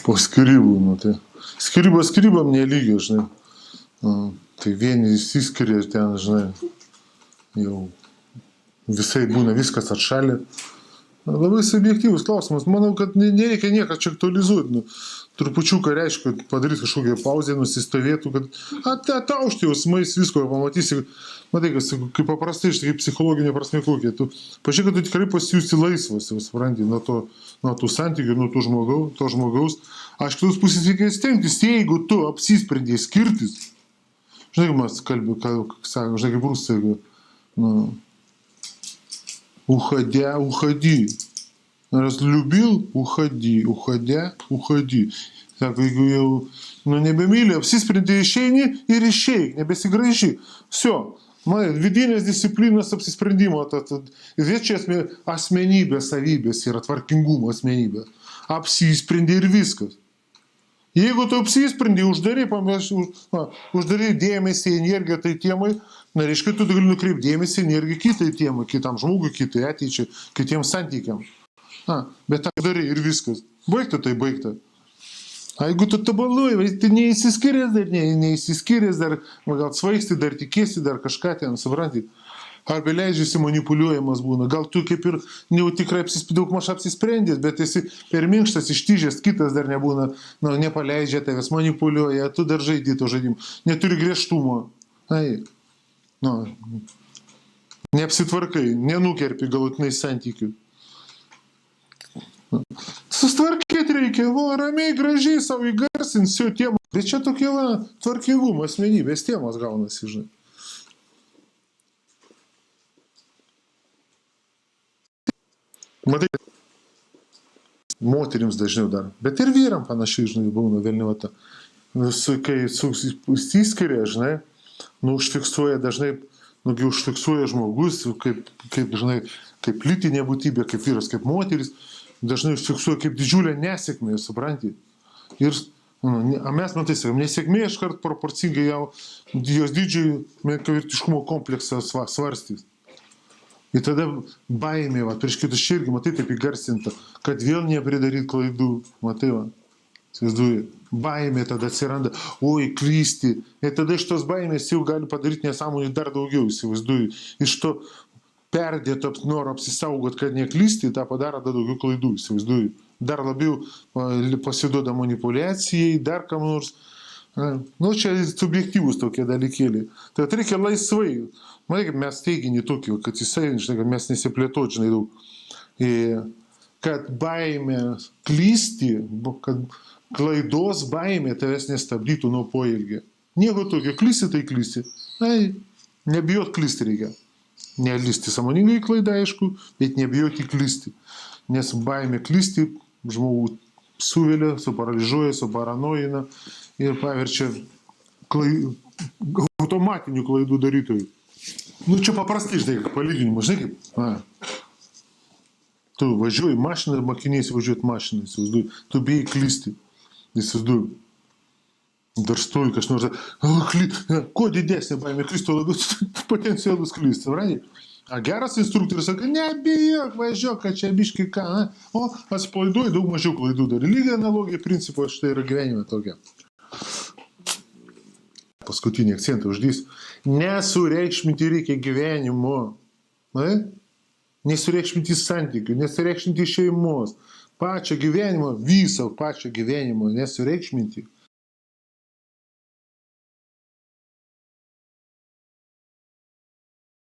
Po skyrybų, nu, tai skyrybom nelygios, žinai. Tai vieni išsiskiria ir ten, žinai, jau visai būna viskas atšalę. Labai subjektyvus klausimas. Manau, kad nereikia nieką čia aktualizuoti. Nu, trupučiuką reiškia, padaryti kažkokią pauzę, nusistovėtų, kad ataušti jausmais visko pamatysi. Matai, kaip paprastai, kaip psichologinė prasme kokia. Tu pažiūrėk, kad tu tikrai pasijusi laisvas, supranti, nuo tų santykių, nuo to žmogaus. Aš kitos pusės reikia stengtis, jeigu tu apsisprendėjai skirtis. Žinai, kaip mes kalbėjome, žinai, kaip rusai, nu, уходи. Разлюбил, уходи. Sako, jeigu jau nebemyli, apsisprendė išeini ir išeik, nebesigraiži. Все. Vidinės disciplinos apsisprendimo. Ir čia asmenybės savybės yra tvarkingumo asmenybė. Apsisprendė ir viskas. Jeigu tu apsisprendė, uždarai dėmesį, energiją tai temai, reiškia, tu gali nukreipti dėmesį, energiją kitai temai, kitam žmogui, kitai ateičiai, kitiems santykiams. Bet tą darai ir viskas. Baigta tai baigta. Jeigu tu tabaluoji, tai neįsiskiręs dar, gal svaigsti, dar tikėsi, dar kažką ten, supranti. Arba leidžiasi manipuliuojamas būna. Gal tu kaip ir tikrai daugmaž apsisprendęs, bet esi per minkštas, ištižęs, kitas dar nebūna, nepaleidžia tavęs, manipuliuoja, tu dar žaidži to žaidimą. Neturi griežtumo. Neapsitvarkai, nenukerpi galutinai santykių. Sustvarkėti reikia, ramiai, gražiai, savo įgarsinti, jau tėmą. Bet čia tokie tvarkingumo asmenybės tėmas gaunasi, žinai. Matai, moterims dažniau dar, bet ir vyram panašiai, žinai, būna velniuota. Kai įsiskiria, žinai, užfiksuoja dažnai, užfiksuoja žmogus, kaip žinai, kaip lytinė būtybė, kaip vyras, kaip moteris, dažnai užfiksuoja kaip didžiulę nesėkmę, supranti. Ir mes, matai, sakom, nesėkmė iškart proporcingai jau jos didžiai menkavertiškumo kompleksą svarstys. Ir tada baimė, prieš kitus irgi, matai, taip įgarsinta, kad vėl nepridaryt klaidų, matai, įsivaizduoji, baimė tada atsiranda, oi, klysti. Ir tada iš tos baimės jau gali padaryti nesąmonį dar daugiau, įsivaizduoji. Iš to perdėto noro apsisaugot, kad neklysti, tą padaro dar daugiau klaidų, įsivaizduoji. Dar labiau pasiduoda manipuliacijai, dar kam nors. Čia subjektyvus tokie dalykėliai. Tai reikia laisvai. Matai, kaip mes teiginį tokį, kad jisai, žinai, kad mes nesiplėtot, žinai, daug. Kad baimė klysti, kad klaidos baimė tavęs nestabdytų nuo poelgio. Nieko tokio, klysti tai klysti. Nebijot klysti reikia. Nelysti sąmoningai klaidą, aišku, bet nebijoti klysti. Nes baimė klysti žmogų suvelia, suparaližuoja, suparanojina ir paverčia automatinių klaidų darytojų. Čia paprastai, žinai, palyginimas, žinai kaip. Tu važiuoji mašiną ir mokiniesi važiuoti mašiną, įsivaizduoji. Tu bijai klysti, įsivaizduoji. Dar stoji kažnors, kuo didesnė baimė klysti, tuo labiau potencialus klysti, supranti? Geras instruktorius sako, nebijok, važiuok, kad čia biški ką, o atsipalaiduoji, daug mažiau klaidų dar. Lygiai analogija principo, štai yra gyvenime tokia. Paskutinį akcentą uždys. Nesureikšminti reikia gyvenimo. Nesureikšminti santykių, nesureikšminti šeimos. Pačio gyvenimo, viso pačio gyvenimo nesureikšminti.